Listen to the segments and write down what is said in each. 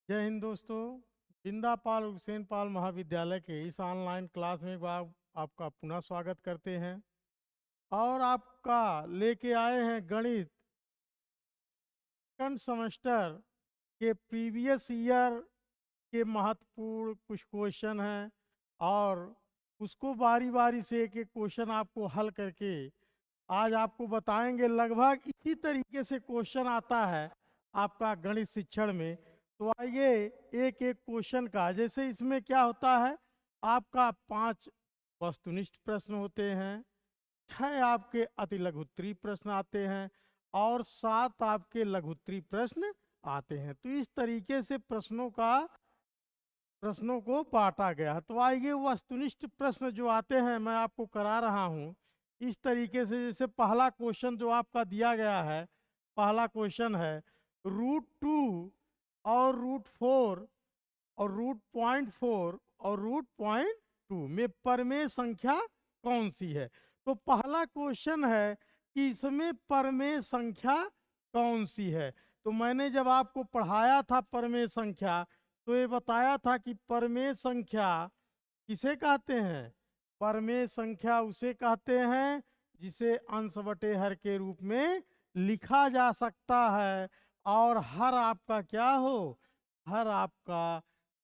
जय हिंद दोस्तों। बिंदापाल हुसैन पाल महाविद्यालय के इस ऑनलाइन क्लास में आपका पुनः स्वागत करते हैं और आपका लेके आए हैं गणित सेकंड सेमेस्टर के प्रीवियस ईयर के महत्वपूर्ण कुछ क्वेश्चन हैं और उसको बारी बारी से एक एक क्वेश्चन आपको हल करके आज आपको बताएंगे। लगभग इसी तरीके से क्वेश्चन आता है आपका गणित शिक्षण में। तो आइए एक एक क्वेश्चन का, जैसे इसमें क्या होता है, आपका 5 वस्तुनिष्ठ प्रश्न होते हैं, 6 आपके अति लघुत्तरीय प्रश्न आते हैं और 7 आपके लघुत्तरीय प्रश्न आते हैं। तो इस तरीके से प्रश्नों को बांटा गया है। तो आइए वस्तुनिष्ठ प्रश्न जो आते हैं मैं आपको करा रहा हूँ इस तरीके से। जैसे पहला क्वेश्चन जो आपका दिया गया है, पहला क्वेश्चन है √2 और √4 और √0.4 और √0.2 में परमेय संख्या कौन सी है। तो पहला क्वेश्चन है कि इसमें परमेय संख्या कौन सी है। तो मैंने जब आपको पढ़ाया था परमेय संख्या तो ये बताया था कि परमेय संख्या किसे कहते हैं। परमेय संख्या उसे कहते हैं जिसे अंश बटे हर के रूप में लिखा जा सकता है और हर आपका क्या हो, हर आपका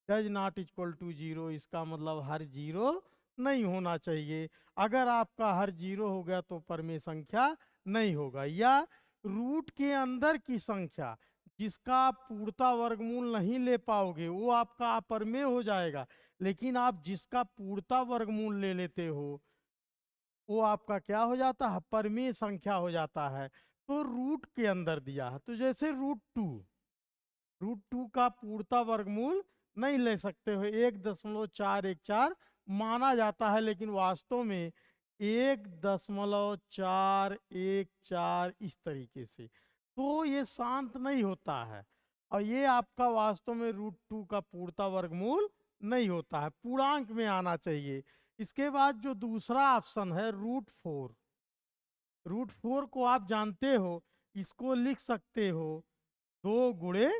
डज नॉट इक्वल टू 0। इसका मतलब हर 0 नहीं होना चाहिए। अगर आपका हर 0 हो गया तो परमेय संख्या नहीं होगा। या रूट के अंदर की संख्या जिसका आप पूर्णता वर्गमूल नहीं ले पाओगे वो आपका अपरमेय हो जाएगा, लेकिन आप जिसका पूर्णता वर्गमूल ले लेते हो वो आपका क्या हो जाता है, परमेय संख्या हो जाता है। तो रूट के अंदर दिया है, तो जैसे √2 का पूर्णता वर्गमूल नहीं ले सकते हो, 1.414 माना जाता है, लेकिन वास्तव में 1.414 इस तरीके से। तो ये शांत नहीं होता है और ये आपका वास्तव में √2 का पूर्णता वर्गमूल नहीं होता है, पूर्णांक में आना चाहिए। इसके बाद जो दूसरा ऑप्शन है √4 को आप जानते हो, इसको लिख सकते हो 2 ×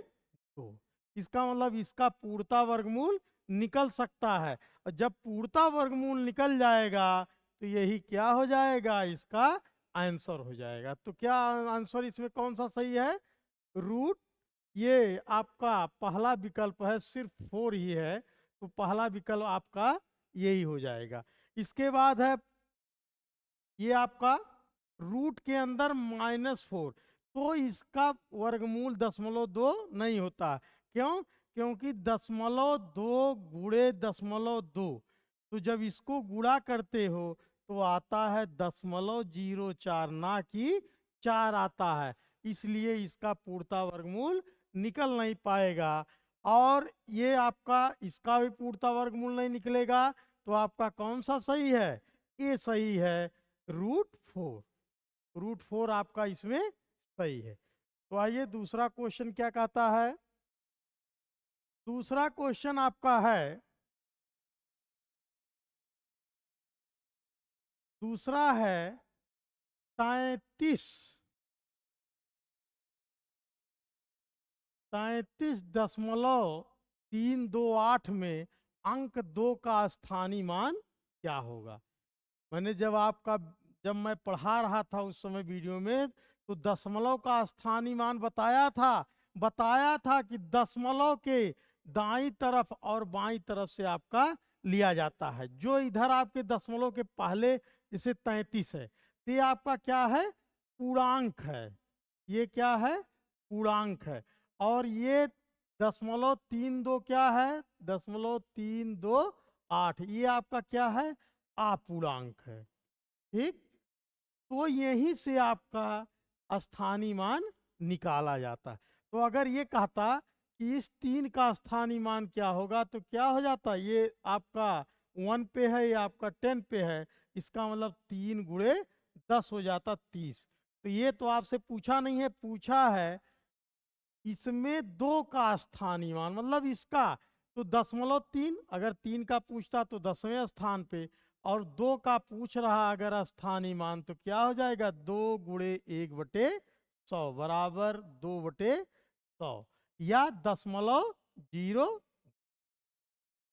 2। इसका मतलब इसका पूर्णता वर्गमूल निकल सकता है और जब पूर्णता वर्गमूल निकल जाएगा तो यही क्या हो जाएगा, इसका आंसर हो जाएगा। तो क्या आंसर इसमें कौन सा सही है, रूट, ये आपका पहला विकल्प है, सिर्फ 4 ही है तो पहला विकल्प आपका यही हो जाएगा। इसके बाद है ये आपका रूट के अंदर -4, तो इसका वर्गमूल 0.2 नहीं होता। क्यों? क्योंकि 0.2 गुणे 0.2, तो जब इसको गुणा करते हो तो आता है 0.04, ना कि 4 आता है, इसलिए इसका पूर्णता वर्गमूल निकल नहीं पाएगा। और ये आपका इसका भी पूर्णता वर्गमूल नहीं निकलेगा, तो आपका कौन सा सही है, ये सही है, √4 आपका इसमें सही है। तो आइए दूसरा क्वेश्चन क्या कहता है। दूसरा क्वेश्चन आपका है, दूसरा है 33.328 में अंक 2 का स्थानीय मान क्या होगा। मैंने जब मैं पढ़ा रहा था उस समय वीडियो में तो दशमलव का स्थानीय मान बताया था कि दशमलव के दाईं तरफ और बाईं तरफ से आपका लिया जाता है। जो इधर आपके दशमलव के पहले जैसे 33 है तो ये आपका क्या है, पूर्णांक है, ये क्या है, पूर्णांक है। और ये 0.32 क्या है, 0.328, ये आपका क्या है, अपूर्णांक है। ठीक, तो यहीं से आपका स्थानीय मान निकाला जाता है। तो अगर ये कहता कि इस 3 का स्थानीय मान क्या होगा तो क्या हो जाता, ये आपका 1 पे है, ये आपका 10 पे है, इसका मतलब 3 × 10 हो जाता 30। तो ये तो आपसे पूछा नहीं है, पूछा है इसमें 2 का स्थानीय मान, मतलब इसका तो 0.3, अगर 3 का पूछता तो 10वें स्थान पे, और 2 का पूछ रहा अगर स्थानीय मान तो क्या हो जाएगा, 2 × 1/100 बराबर 2/100 या 0.3 जीरो।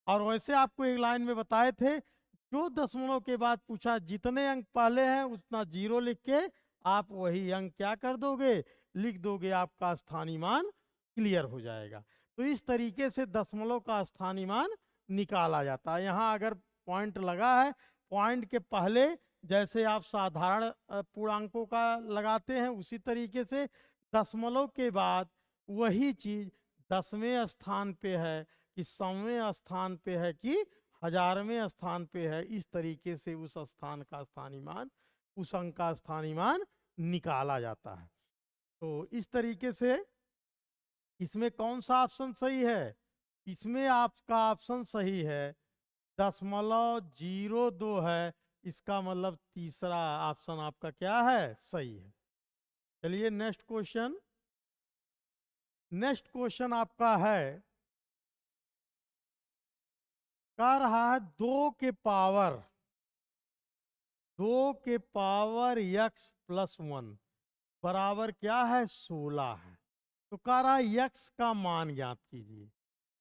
और वैसे आपको एक लाइन में बताए थे, जो दशमलव के बाद पूछा जितने अंक पहले हैं उतना जीरो लिख के आप वही अंक क्या कर दोगे, लिख दोगे, आपका स्थानीय मान क्लियर हो जाएगा। तो इस तरीके से दशमलव का स्थानीय मान निकाला जाता है। यहाँ अगर पॉइंट लगा है, पॉइंट के पहले जैसे आप साधारण पूर्णांकों का लगाते हैं उसी तरीके से दशमलव के बाद वही चीज 10वें स्थान पे है कि 100वें स्थान पे है कि 1000वें स्थान पे है, इस तरीके से उस स्थान का स्थानीय मान, उस अंक का स्थानीय मान निकाला जाता है। तो इस तरीके से इसमें कौन सा ऑप्शन सही है, इसमें आपका ऑप्शन सही है 0.02 है, इसका मतलब तीसरा ऑप्शन आपका क्या है, सही है। चलिए नेक्स्ट क्वेश्चन। नेक्स्ट क्वेश्चन आपका है, कह रहा है 2 के पावर x+1 बराबर क्या है, 16 है। तो कह रहा है x का मान ज्ञात कीजिए।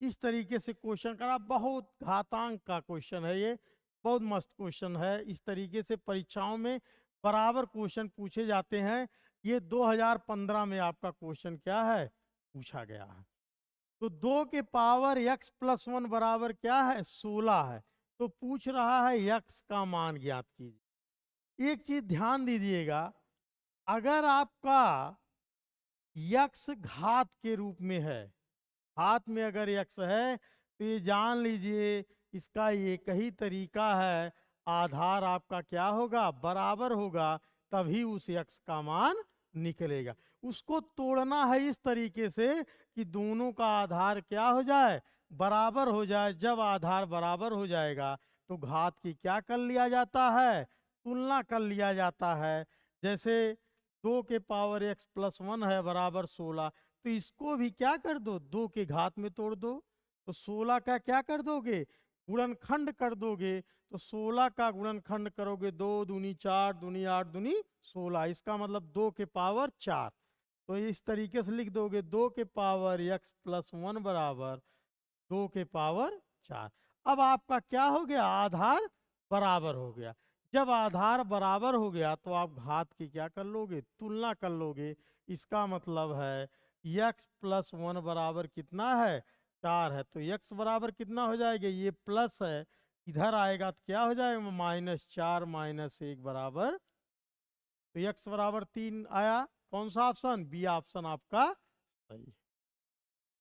इस तरीके से क्वेश्चन करा, बहुत घातांक का क्वेश्चन है ये, बहुत मस्त क्वेश्चन है। इस तरीके से परीक्षाओं में बराबर क्वेश्चन पूछे जाते हैं। ये 2015 में आपका क्वेश्चन क्या है, पूछा गया है। तो 2 के पावर x+1 बराबर क्या है, 16 है। तो पूछ रहा है x का मान ज्ञात कीजिए। एक चीज ध्यान दीजिएगा, अगर आपका x घात के रूप में है, हाथ में अगर x है तो ये जान लीजिए इसका एक ही तरीका है, आधार आपका क्या होगा, बराबर होगा, तभी उस x का मान निकलेगा। उसको तोड़ना है इस तरीके से कि दोनों का आधार क्या हो जाए, बराबर हो जाए। जब आधार बराबर हो जाएगा तो घात की क्या कर लिया जाता है, तुलना कर लिया जाता है। जैसे 2 के पावर x+1 है बराबर 16, तो इसको भी क्या कर दो, 2 के घात में तोड़ दो। तो 16 का क्या कर दोगे, गुणनखंड कर दोगे। तो 16 का गुणनखंड करोगे, 2 दूनी 4, दूनी 8, दूनी 16, इसका मतलब 2 के पावर 4। तो इस तरीके से लिख दोगे 2 के पावर x+1 बराबर 2 के पावर 4। अब आपका क्या हो गया, आधार बराबर हो गया। जब आधार बराबर हो गया तो आप घात की क्या कर लोगे, तुलना कर लोगे। इसका मतलब है x+1 बराबर कितना है, 4 है। तो x बराबर कितना हो जाएगा, ये प्लस है, इधर आएगा तो क्या हो जाएगा, -4 -1 बराबर, तो x बराबर 3 आया। कौन सा ऑप्शन, बी ऑप्शन आपका सही है।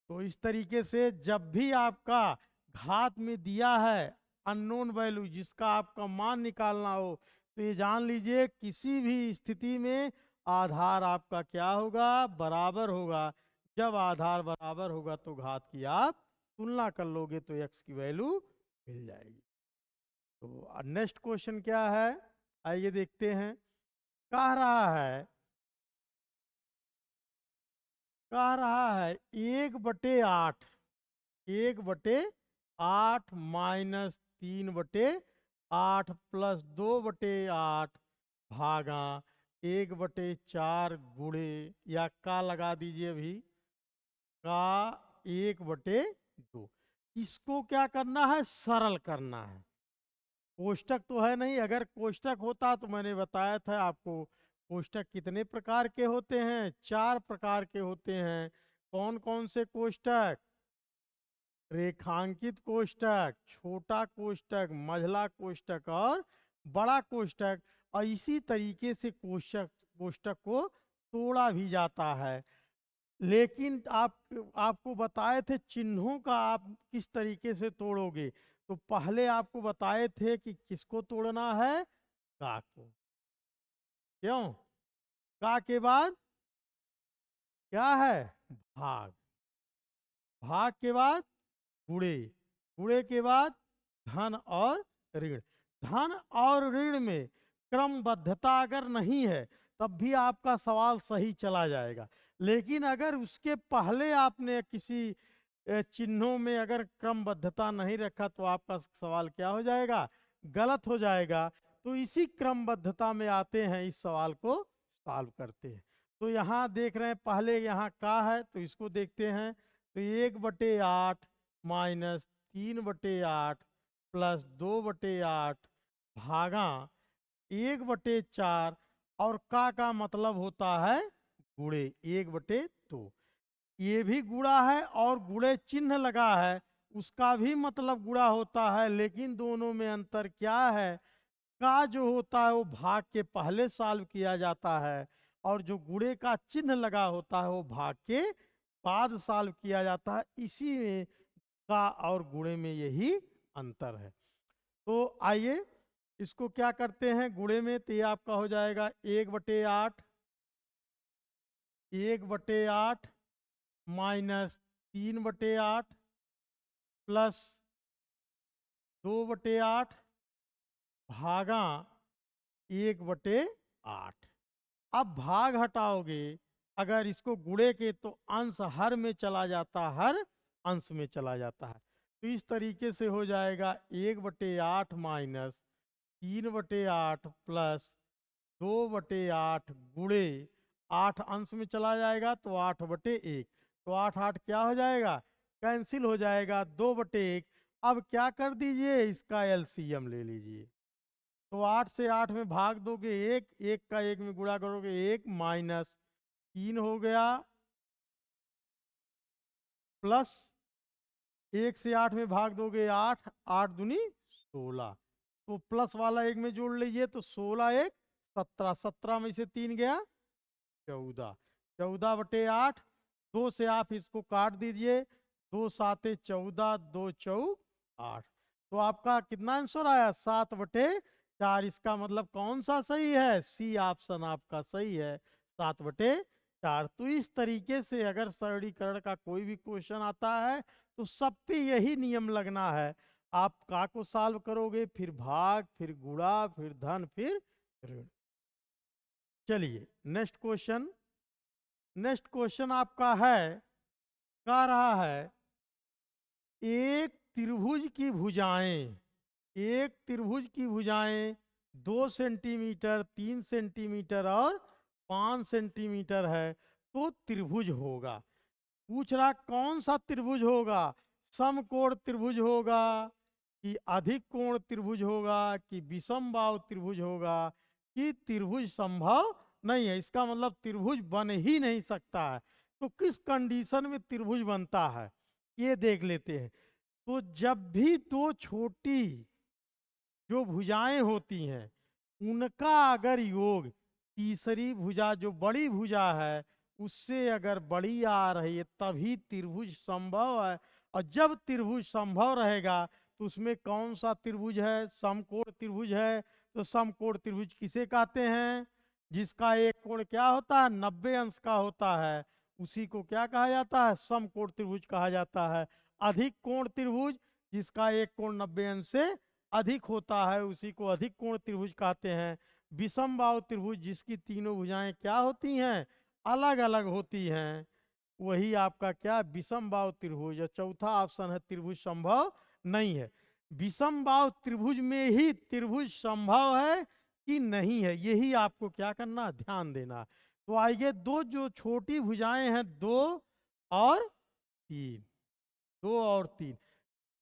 तो इस तरीके से जब भी आपका घात में दिया है अननोन वैल्यू जिसका आपका मान निकालना हो, तो ये जान लीजिए किसी भी स्थिति में आधार आपका क्या होगा, बराबर होगा। जब आधार बराबर होगा तो घात की आप तुलना कर लोगे तो x की वैल्यू मिल जाएगी। तो नेक्स्ट क्वेश्चन क्या है, आइए देखते हैं। कह रहा है, कह रहा है 1/8, 1/8 -3/8 प्लस 2/8 भागा 1/4 गुणे, या का लगा दीजिए अभी, का 1/2। इसको क्या करना है, सरल करना है। कोष्टक तो है नहीं, अगर कोष्टक होता तो मैंने बताया था आपको। कोष्टक कितने प्रकार के होते हैं, 4 प्रकार के होते हैं। कौन कौन से कोष्टक, रेखांकित कोष्टक, छोटा कोष्टक, मझला कोष्टक और बड़ा कोष्टक। और इसी तरीके से कोष्टक कोष्टक को तोड़ा भी जाता है। लेकिन आपको बताए थे चिन्हों का आप किस तरीके से तोड़ोगे। तो पहले आपको बताए थे कि किसको तोड़ना है, का को। क्यों, का के बाद क्या है, भाग, भाग के बाद गुणे, गुणे के बाद धन और ऋण। धन और ऋण में क्रमबद्धता अगर नहीं है तब भी आपका सवाल सही चला जाएगा। लेकिन अगर उसके पहले आपने किसी चिन्हों में अगर क्रमबद्धता नहीं रखा तो आपका सवाल क्या हो जाएगा, गलत हो जाएगा। तो इसी क्रमबद्धता में आते हैं, इस सवाल को सॉल्व करते हैं। तो यहाँ देख रहे हैं, पहले यहाँ का है तो इसको देखते हैं। तो 1/8 माइनस 3/8 प्लस 2/8 भागा 1/4 और का मतलब होता है गुणे 1/2। ये भी गुणा है और गुणे चिन्ह लगा है, उसका भी मतलब गुणा होता है, लेकिन दोनों में अंतर क्या है? का जो होता है वो भाग के पहले सॉल्व किया जाता है, और जो गुणे का चिन्ह लगा होता है वो भाग के बाद सॉल्व किया जाता है। इसी में का और गुणे में यही अंतर है। तो आइए इसको क्या करते हैं गुणे में, तो ये आपका हो जाएगा 1/8, 1/8 माइनस 3/8 प्लस 2/8 भागा 1/8। अब भाग हटाओगे, अगर इसको गुणे के तो अंश हर में चला जाता, हर अंश में चला जाता है। तो इस तरीके से हो जाएगा 1/8 माइनस 3/8 प्लस 2/8 गुणे 8 अंश में चला जाएगा तो 8/1। तो 8 8 क्या हो जाएगा? कैंसिल हो जाएगा, 2/1। अब क्या कर दीजिए, इसका एलसीएम ले लीजिए। तो 8 से 8 में भाग दोगे 1, 1 का 1 में गुणा करोगे 1 माइनस 3 हो गया प्लस 1 से 8 में भाग दोगे 8, 8 दूनी 16। तो प्लस वाला 1 में जोड़ लीजिए तो 16 1 17, 17 में से 3 गया 14, 14/8। 2 से आप इसको काट दीजिए, 2 7 14, 2 चौक 8। तो आपका कितना आंसर आया? 7/4। इसका मतलब कौन सा सही है? सी ऑप्शन आपका सही है, 7/4। तो इस तरीके से अगर सरलीकरण का कोई भी क्वेश्चन आता है तो सब पे यही नियम लगना है। आप का को सॉल्व करोगे, फिर भाग, फिर गुणा, फिर धन, फिर ऋण। चलिए नेक्स्ट क्वेश्चन। नेक्स्ट क्वेश्चन आपका है, कह रहा है एक त्रिभुज की भुजाएं, एक त्रिभुज की भुजाएं 2 सेंटीमीटर, 3 सेंटीमीटर और 5 सेंटीमीटर है तो त्रिभुज होगा। पूछ रहा कौन सा त्रिभुज होगा? समकोण त्रिभुज होगा कि अधिक कोण त्रिभुज होगा कि विषम बाहु त्रिभुज होगा कि त्रिभुज संभव नहीं है? इसका मतलब त्रिभुज बन ही नहीं सकता है। तो किस कंडीशन में त्रिभुज बनता है ये देख लेते हैं। तो जब भी दो छोटी जो भुजाएं होती हैं उनका अगर योग तीसरी भुजा जो बड़ी भुजा है उससे अगर बड़ी आ रही है तभी त्रिभुज संभव है। और जब त्रिभुज संभव रहेगा तो उसमें कौन सा त्रिभुज है? समकोण त्रिभुज है। तो समकोण त्रिभुज किसे कहते हैं? जिसका एक कोण क्या होता है? 90 अंश का होता है, उसी को क्या कहा जाता है? समकोण त्रिभुज कहा जाता है। अधिक कोण त्रिभुज जिसका एक कोण 90 अंश से अधिक होता है उसी को अधिक कोण त्रिभुज कहते हैं। विषम बाहु त्रिभुज जिसकी तीनों भुजाएं क्या होती हैं? अलग अलग होती हैं, वही आपका क्या? विषम बाहु त्रिभुज। और चौथा ऑप्शन है त्रिभुज संभव नहीं है। विषम बाहु त्रिभुज में ही त्रिभुज संभव है कि नहीं है, यही आपको क्या करना, ध्यान देना। तो आइए दो जो छोटी भुजाएं हैं 2 और 3, 2 और 3,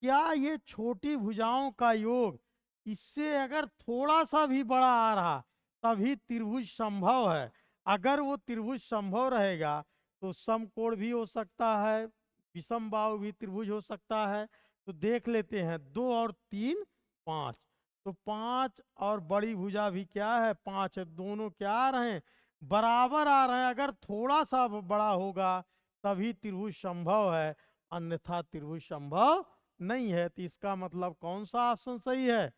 क्या ये छोटी भुजाओं का योग इससे अगर थोड़ा सा भी बड़ा आ रहा तभी त्रिभुज संभव है। अगर वो त्रिभुज संभव रहेगा तो समकोण भी हो सकता है, विषम बाहु भी त्रिभुज हो सकता है। तो देख लेते हैं 2 और 3 5। तो 5 और बड़ी भुजा भी क्या है? 5 है। दोनों क्या आ रहे हैं? बराबर आ रहे हैं। अगर थोड़ा सा बड़ा होगा तभी त्रिभुज संभव है, अन्यथा त्रिभुज संभव नहीं है। तो इसका मतलब कौन सा ऑप्शन सही है?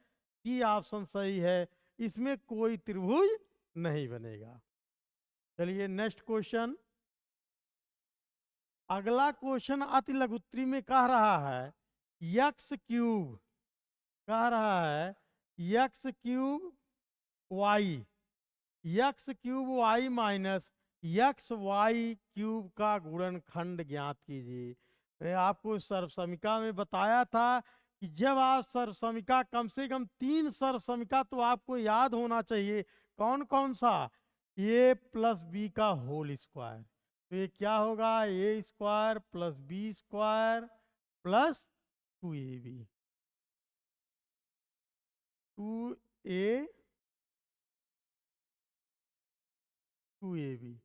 डी ऑप्शन सही है, इसमें कोई त्रिभुज नहीं बनेगा। चलिए नेक्स्ट क्वेश्चन। अगला क्वेश्चन अति लघुत्री में कह रहा है यक्स क्यूब, कह रहा है x cube y, x cube y minus x y cube का गुणनखंड ज्ञात कीजिए। मैं आपको सर्वसमिका में बताया था कि जब आप सर्वसमिका कम से कम 3 सर्वसमिका तो आपको याद होना चाहिए। कौन कौन सा? a + b का होल स्क्वायर, तो ये क्या होगा, a square plus b square plus 2ab, 2a 2ab।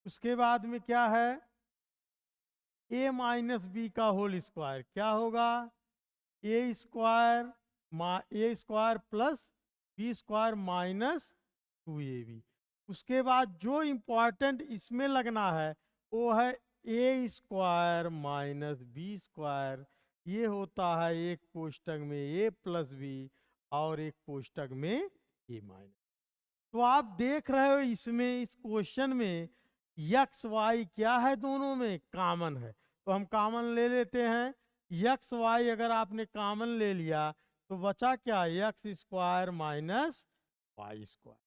उसके बाद में क्या है, a माइनस बी का होल स्क्वायर क्या होगा, a square plus b square minus 2ab। उसके बाद जो इंपॉर्टेंट इसमें लगना है वो है ए स्क्वायर माइनस बी स्क्वायर। ये होता है एक कोष्टक में ए प्लस बी और एक कोष्टक में ए माइनस। तो आप देख रहे हो इसमें, इस क्वेश्चन में यक्स वाई क्या है, दोनों में कॉमन है। तो हम कॉमन ले लेते हैं। यक्स वाई अगर आपने कॉमन ले लिया तो बचा क्या, x square minus y square.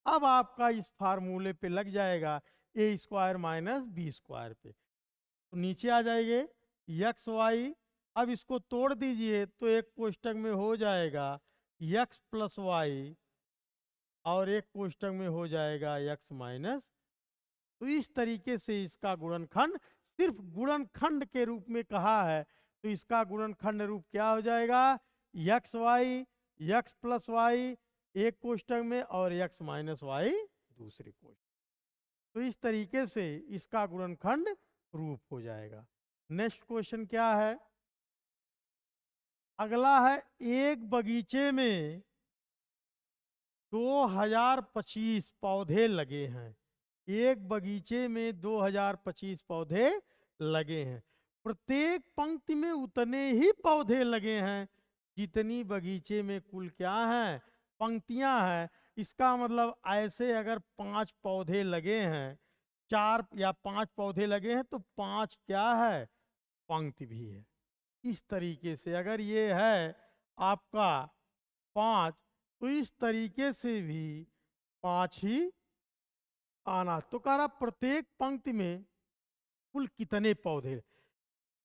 अब आपका इस फार्मूले पे लग जाएगा a square minus b square पे, तो नीचे आ जाएंगे यक्स वाई। अब इसको तोड़ दीजिए तो एक कोष्टक में हो जाएगा यक्स प्लस वाई और एक कोष्टक में हो जाएगा यक्स माइनस। तो इस तरीके से इसका गुणनखंड, सिर्फ गुणनखंड के रूप में कहा है तो इसका गुणनखंड रूप क्या हो जाएगा, x y x plus y एक कोष्टक में और यक्स माइनस वाई दूसरे कोष्टक। तो इस तरीके से इसका गुणनखंड रूप हो जाएगा। नेक्स्ट क्वेश्चन क्या है, अगला है एक बगीचे में 2025 पौधे लगे हैं। एक बगीचे में 2025 पौधे लगे हैं। प्रत्येक पंक्ति में उतने ही पौधे लगे हैं जितनी बगीचे में कुल क्या है, पंक्तियां हैं। इसका मतलब ऐसे अगर 5 पौधे लगे हैं, 4 या 5 पौधे लगे हैं तो 5 क्या है, पंक्ति भी है। इस तरीके से अगर ये है आपका 5 तो इस तरीके से भी 5 ही आना। तो कह रहा प्रत्येक पंक्ति में कुल कितने पौधे।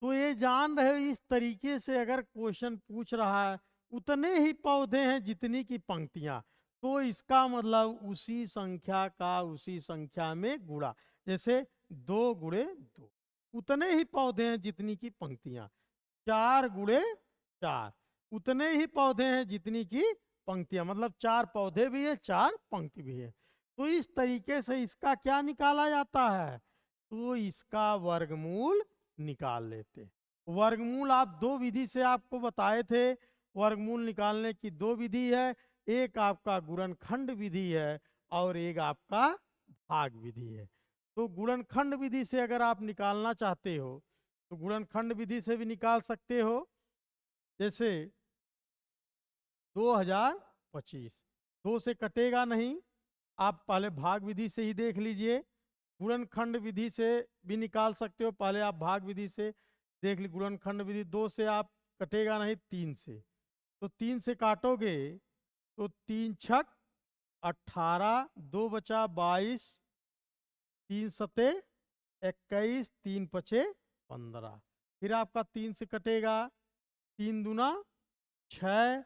तो ये जान रहे हो इस तरीके से अगर क्वेश्चन पूछ रहा है उतने ही पौधे हैं जितनी की पंक्तियां, तो इसका मतलब उसी संख्या का उसी संख्या में गुणा। जैसे 2 गुणे 2, उतने ही पौधे हैं जितनी की पंक्तियां। 4 गुणे 4, उतने ही पौधे हैं जितनी की पंक्तियां। मतलब 4 पौधे भी है 4 पंक्ति भी है। तो इस तरीके से इसका क्या निकाला जाता है, तो इसका वर्गमूल निकाल लेते। वर्गमूल आप 2 विधि से आपको बताए थे। वर्गमूल निकालने की 2 विधि है, एक आपका गुणनखंड विधि है और एक आपका भाग विधि है। तो गुणनखंड विधि से अगर आप निकालना चाहते हो तो गुणनखंड विधि से भी निकाल सकते हो। जैसे 2025, 2 से कटेगा नहीं, आप पहले भाग विधि से ही देख लीजिए। गुणनखंड विधि से भी निकाल सकते हो, पहले आप भाग विधि से देख ली। गुणनखंड विधि 2 से आप कटेगा नहीं, 3 से, तो 3 से काटोगे तो 3 छक 18, 2 बचा 22, 3 सते 21, 3 पचे 15। फिर आपका 3 से कटेगा, 3 दूना 6,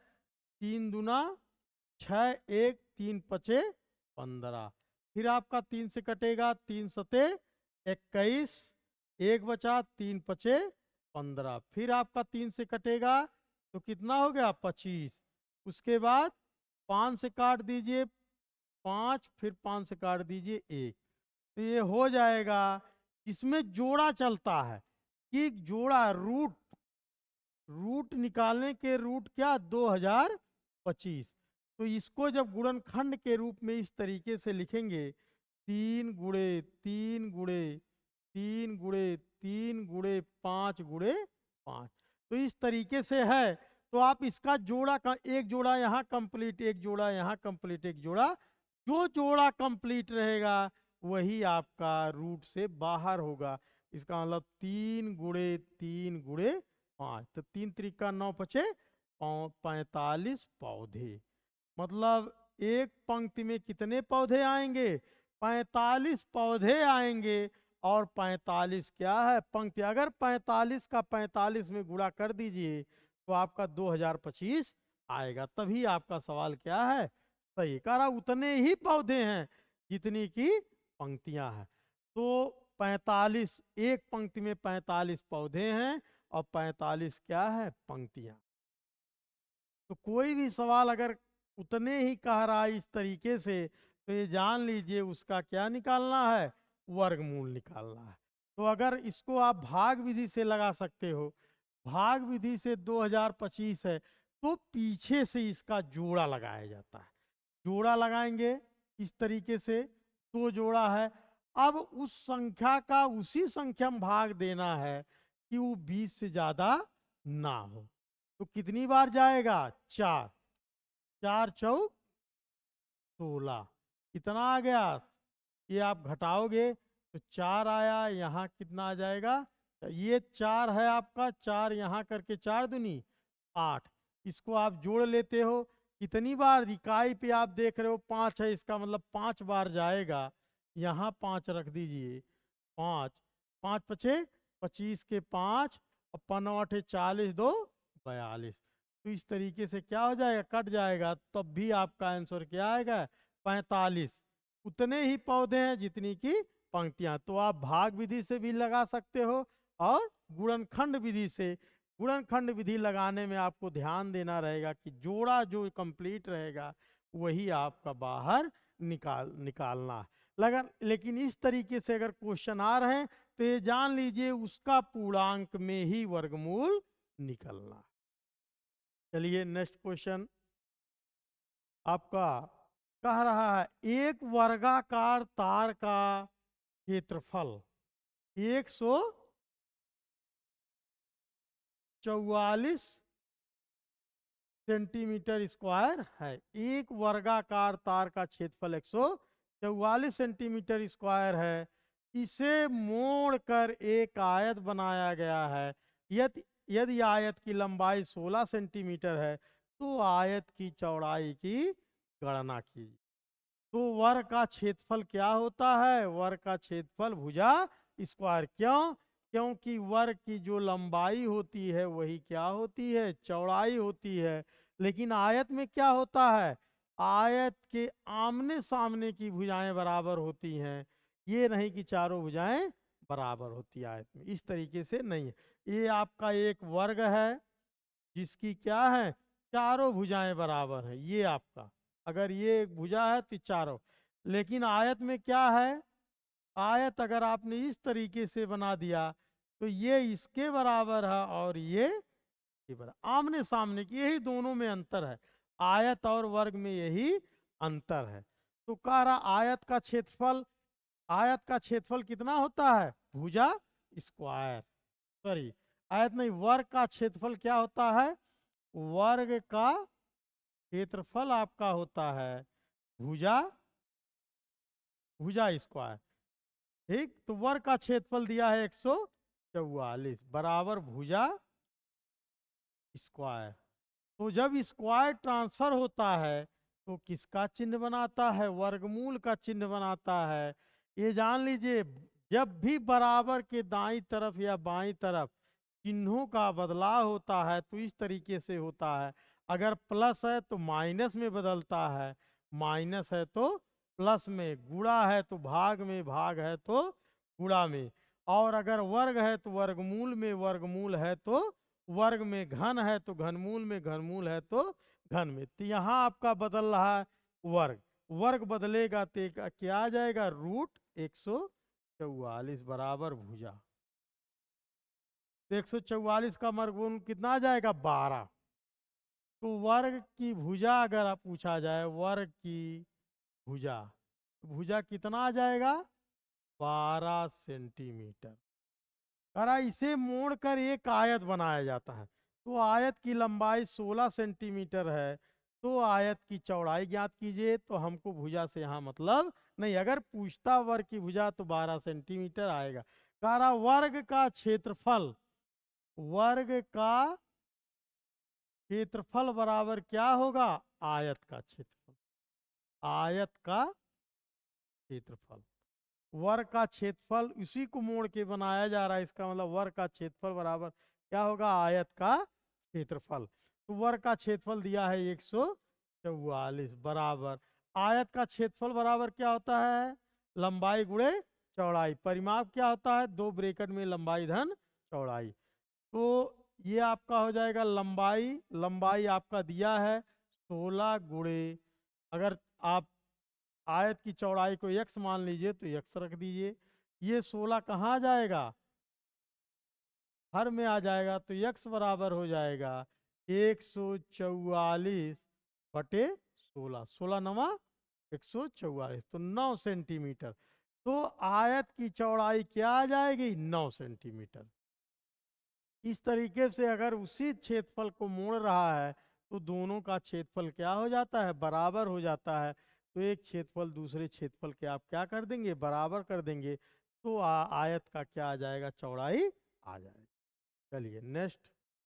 3 दूना 6, 1, 3 पचे 15। फिर आपका 3 से कटेगा, 3 सते 21, 1 बचा 3 पचे 15। फिर आपका 3 से कटेगा तो कितना हो गया, 25। उसके बाद 5 से काट दीजिए 5, फिर 5 से काट दीजिए 1। तो ये हो जाएगा। इसमें जोड़ा चलता है कि जोड़ा रूट निकालने के रूट क्या, 2025। तो इसको जब गुणनखंड के रूप में इस तरीके से लिखेंगे, 3 गुणे 3 गुणे 3 गुणे 3 गुणे 5 गुणे 5, तो इस तरीके से है। तो आप इसका जोड़ा का, एक जोड़ा यहाँ कंप्लीट, एक जोड़ा यहाँ कंप्लीट, एक जोड़ा, जो जोड़ा कंप्लीट रहेगा वही आपका रूट से बाहर होगा। इसका मतलब 3 गुणे 3 गुणे 5, तो 3 त्रिका 9 पचे 45 पौधे। मतलब एक पंक्ति में कितने पौधे आएंगे, 45 पौधे आएंगे। और 45 क्या है, पंक्ति। अगर 45 का 45 में गुणा कर दीजिए तो आपका 2025 आएगा। तभी आपका सवाल क्या है, सही। कह रहा उतने ही पौधे हैं जितनी की पंक्तियां हैं। तो 45, एक पंक्ति में 45 पौधे हैं और 45 क्या है, पंक्तियां। तो कोई भी सवाल अगर उतने ही कह रहा है इस तरीके से, तो ये जान लीजिए उसका क्या निकालना है, वर्गमूल निकालना है। तो अगर इसको आप भाग विधि से लगा सकते हो, भाग विधि से 2025 है, तो पीछे से इसका जोड़ा लगाया जाता है। जोड़ा लगाएंगे इस तरीके से, तो जोड़ा है। अब उस संख्या का उसी संख्या में भाग देना है कि वो 20 से ज्यादा ना हो। तो कितनी बार जाएगा, 4, 4 चौक 16, कितना आ गया, ये आप घटाओगे तो 4 आया, यहाँ कितना आ जाएगा, ये 4 है आपका, 4 यहाँ करके 4 दूनी 8, इसको आप जोड़ लेते हो। कितनी बार इकाई पे आप देख रहे हो 5 है, इसका मतलब 5 बार जाएगा। यहाँ 5 रख दीजिए, 5, 5 पचे 25 के 5 और 5 40 2 42। तो इस तरीके से क्या हो जाएगा, कट जाएगा, तब भी आपका आंसर क्या आएगा, 45। उतने ही पौधे हैं जितनी की पंक्तियां। तो आप भाग विधि से भी लगा सकते हो और गुणनखंड विधि से। गुणनखंड विधि लगाने में आपको ध्यान देना रहेगा कि जोड़ा जो कंप्लीट रहेगा वही आपका बाहर निकालना है। लेकिन इस तरीके से अगर क्वेश्चन आ रहे हैं तो ये जान लीजिए उसका पूर्णांक में ही वर्गमूल निकलना। चलिए नेक्स्ट क्वेश्चन आपका कह रहा है, एक वर्गाकार तार का क्षेत्रफल 144 सेंटीमीटर स्क्वायर है। एक वर्गाकार तार का क्षेत्रफल 144 सेंटीमीटर स्क्वायर है। इसे मोड़कर एक आयत बनाया गया है। यदि आयत की लंबाई 16 सेंटीमीटर है तो आयत की चौड़ाई की गणना कीजिए। तो वर्ग का क्षेत्रफल क्या होता है, वर्ग का क्षेत्रफल भुजा स्क्वायर। क्यों, क्योंकि वर्ग की जो लंबाई होती है वही क्या होती है, चौड़ाई होती है। लेकिन आयत में क्या होता है, आयत के आमने सामने की भुजाएं बराबर होती हैं। ये नहीं कि चारों भुजाएं बराबर होती है आयत में, इस तरीके से नहीं है। ये आपका एक वर्ग है जिसकी क्या है, चारों भुजाएं बराबर हैं। ये आपका अगर ये एक भुजा है तो चारों। लेकिन आयत में क्या है, आयत अगर आपने इस तरीके से बना दिया तो ये इसके बराबर है और ये बराबर, आमने सामने की, यही दोनों में अंतर है। आयत और वर्ग में यही अंतर है। तो कह रहा आयत का क्षेत्रफल, आयत का क्षेत्रफल कितना होता है, भुजा स्क्वायर, सॉरी आयत नहीं, वर्ग का क्षेत्रफल क्या होता है, वर्ग का क्षेत्रफल आपका होता है भुजा स्क्वायर। ठीक, तो वर्ग का क्षेत्रफल दिया है 144 बराबर भुजा स्क्वायर। तो जब स्क्वायर ट्रांसफर होता है तो किसका चिन्ह बनाता है, वर्गमूल का चिन्ह बनाता है। ये जान लीजिए जब भी बराबर के दाईं तरफ या बाईं तरफ चिन्हों का बदलाव होता है तो इस तरीके से होता है। अगर प्लस है तो माइनस में बदलता है, माइनस है तो प्लस में, गुणा है तो भाग में, भाग है तो गुणा में, और अगर वर्ग है तो वर्गमूल में, वर्गमूल है तो वर्ग में, घन है तो घनमूल में, घनमूल है तो घन में। तो यहाँ आपका बदल रहा है वर्ग, वर्ग बदलेगा तो क्या आ जाएगा, √144 बराबर भुजा। तो 144 का वर्गमूल कितना आ जाएगा, 12। तो वर्ग की भुजा अगर आप पूछा जाए, वर्ग की भुजा, भुजा कितना आ जाएगा, 12 सेंटीमीटर। करा इसे मोड़कर एक आयत बनाया जाता है। तो आयत की लंबाई 16 सेंटीमीटर है, तो आयत की चौड़ाई ज्ञात कीजिए। तो हमको भुजा से यहाँ मतलब नहीं, अगर पूछता वर्ग की भुजा तो 12 सेंटीमीटर आएगा। करा वर्ग का क्षेत्रफल, वर्ग का क्षेत्रफल बराबर क्या होगा, आयत का क्षेत्रफल, आयत का क्षेत्रफल। वर्ग का क्षेत्रफल उसी को मोड़ के बनाया जा रहा है, इसका मतलब वर्ग का क्षेत्रफल बराबर क्या होगा, आयत का क्षेत्रफल। तो वर्ग का क्षेत्रफल दिया है 144 बराबर, आयत का क्षेत्रफल बराबर क्या होता है, लंबाई गुणे चौड़ाई। परिमाप क्या होता है? 2 ब्रैकेट में लंबाई धन चौड़ाई। तो ये आपका हो जाएगा लंबाई। लंबाई आपका दिया है 16 गुणे, अगर आप आयत की चौड़ाई को x मान लीजिए तो x रख दीजिए। ये 16 कहाँ जाएगा? हर में आ जाएगा, तो x बराबर हो जाएगा 144 बटे 16। 16 नवा 144, तो 9 सेंटीमीटर। तो आयत की चौड़ाई क्या आ जाएगी? 9 सेंटीमीटर। इस तरीके से अगर उसी क्षेत्रफल को मोड़ रहा है तो दोनों का क्षेत्रफल क्या हो जाता है? बराबर हो जाता है। तो एक क्षेत्रफल दूसरे क्षेत्रफल के आप क्या कर देंगे? बराबर कर देंगे। तो आयत का क्या आ जाएगा? चौड़ाई आ जाएगी। चलिए नेक्स्ट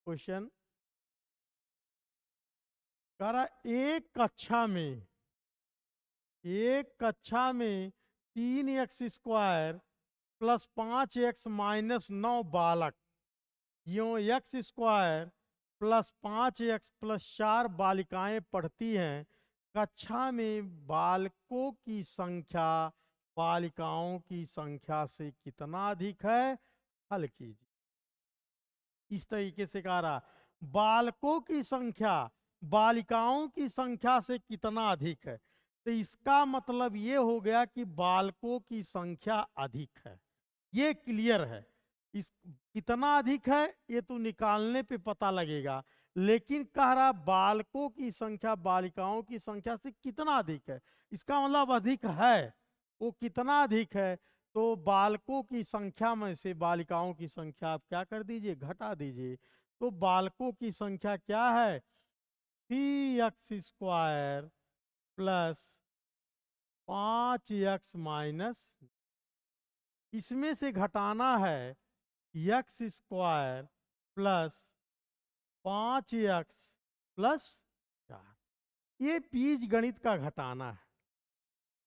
क्वेश्चन। कह रहा एक कक्षा में 3x² प्लस 5x माइनस 9 बालक, यों x² प्लस 5x प्लस 4 बालिकाएं पढ़ती हैं। कक्षा में बालकों की संख्या बालिकाओं की संख्या से कितना अधिक है? हल कीजिए। इस तरीके से कह रहा, बालकों की संख्या बालिकाओं की संख्या से कितना अधिक है। तो इसका मतलब ये हो गया कि बालकों की संख्या अधिक है, ये क्लियर है। इस कितना अधिक है ये तो निकालने पे पता लगेगा, लेकिन कह रहा बालकों की संख्या बालिकाओं की संख्या से कितना अधिक है, इसका मतलब अधिक है। वो कितना अधिक है? तो बालकों की संख्या में से बालिकाओं की संख्या आप क्या कर दीजिए? घटा दीजिए। तो बालकों की संख्या क्या है? 3x² प्लस 5x माइनस, इसमें से घटाना है x² प्लस 5x प्लस 4। ये बीज गणित का घटाना है।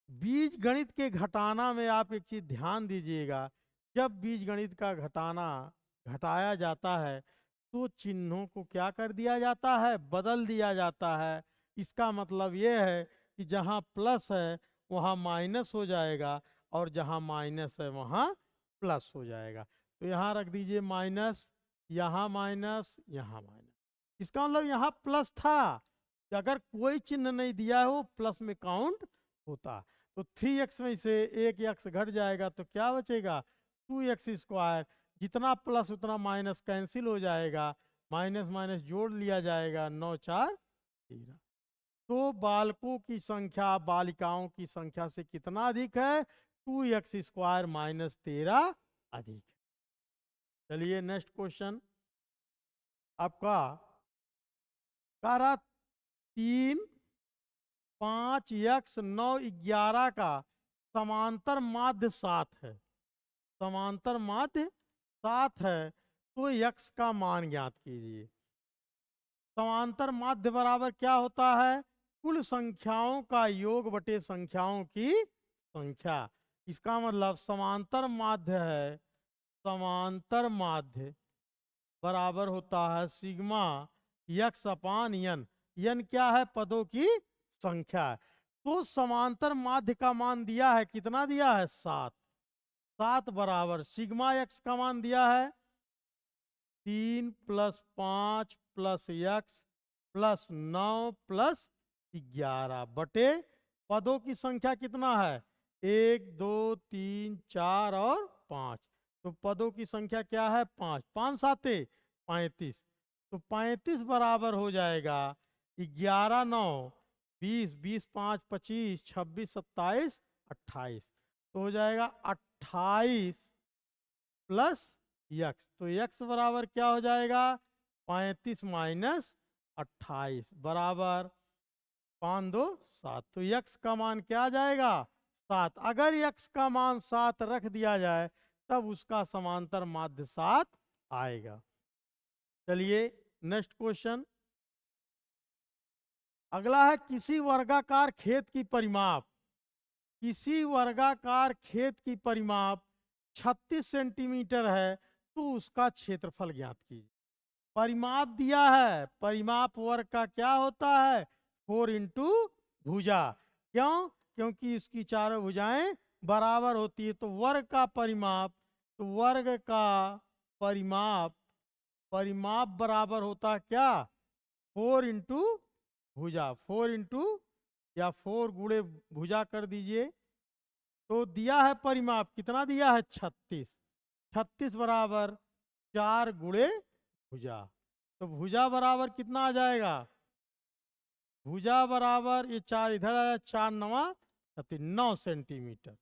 बीज गणित के घटाना में आप एक चीज ध्यान दीजिएगा, जब बीज गणित का घटाना घटाया जाता है तो चिन्हों को क्या कर दिया जाता है? बदल दिया जाता है। इसका मतलब ये है कि जहाँ प्लस है वहाँ माइनस हो जाएगा, और जहाँ माइनस है वहाँ प्लस हो जाएगा। तो यहाँ रख दीजिए माइनस, यहाँ माइनस, यहाँ माइनस। इसका मतलब यहाँ प्लस था, अगर कोई चिन्ह नहीं दिया है वो प्लस में काउंट होता। तो 3x में से एक x घट जाएगा तो क्या बचेगा? 2x²। जितना प्लस उतना माइनस कैंसिल हो जाएगा, माइनस माइनस जोड़ लिया जाएगा, 9 4 13। तो बालकों की संख्या बालिकाओं की संख्या से कितना अधिक है? 2x² माइनस 13 अधिक है। चलिए नेक्स्ट क्वेश्चन आपका। कह 3 5 x 9 11 का समांतर माध्य 7 है। समांतर माध्य 7 है, तो x का मान ज्ञात कीजिए। समांतर माध्य बराबर क्या होता है? कुल संख्याओं का योग बटे संख्याओं की संख्या। इसका मतलब समांतर माध्य है, समांतर माध्य बराबर होता है सिग्मा x अपान n। n क्या है? पदों की संख्या है। तो समांतर माध्य का मान दिया है, कितना दिया है? 7। 7 बराबर सिग्मा x का मान दिया है 3 plus 5 plus x plus 9 plus 11 बटे पदों की संख्या कितना है? 1 2 3 4 और 5। तो पदों की संख्या क्या है? 5। 5 साते 35। तो 35 बराबर हो जाएगा 11 9 20 20 5 25 26 27 28। तो हो जाएगा 28 प्लस यक्स। तो यक्स बराबर क्या हो जाएगा? 35 माइनस 28 बराबर 5 2 7। तो यक्स का मान क्या आ जाएगा? 7। अगर यक्स का मान 7 रख दिया जाए तब उसका समांतर माध्य 7 आएगा। चलिए नेक्स्ट क्वेश्चन अगला है। किसी वर्गाकार खेत की परिमाप, किसी वर्गाकार खेत की परिमाप 36 सेंटीमीटर है, तो उसका क्षेत्रफल ज्ञात कीजिए। परिमाप दिया है, परिमाप वर्ग का क्या होता है? 4 इंटू भुजा। क्यों? क्योंकि इसकी चारों भुजाएं बराबर होती है। तो वर्ग का परिमाप, तो वर्ग का परिमाप, परिमाप बराबर होता है क्या? 4 इंटू भुजा, 4 इंटू या 4 गुणे भुजा कर दीजिए। तो दिया है परिमाप, कितना दिया है? 36। 36 बराबर 4 गुणे भुजा। तो भुजा बराबर कितना आ जाएगा? भुजा बराबर ये 4 इधर आया, 4 नवा 9 सेंटीमीटर।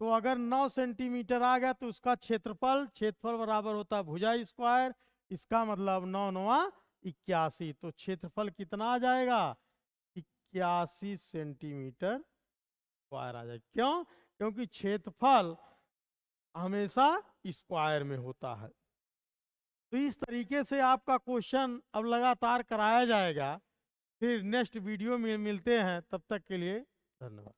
तो अगर 9 सेंटीमीटर आ गया तो उसका क्षेत्रफल, क्षेत्रफल बराबर होता है भुजा स्क्वायर। इसका मतलब 9 नवा 81। तो क्षेत्रफल कितना आ जाएगा? 81 सेंटीमीटर स्क्वायर आ जाएगा। क्यों? क्योंकि क्षेत्रफल हमेशा स्क्वायर में होता है। तो इस तरीके से आपका क्वेश्चन अब लगातार कराया जाएगा। फिर नेक्स्ट वीडियो में मिलते हैं, तब तक के लिए धन्यवाद।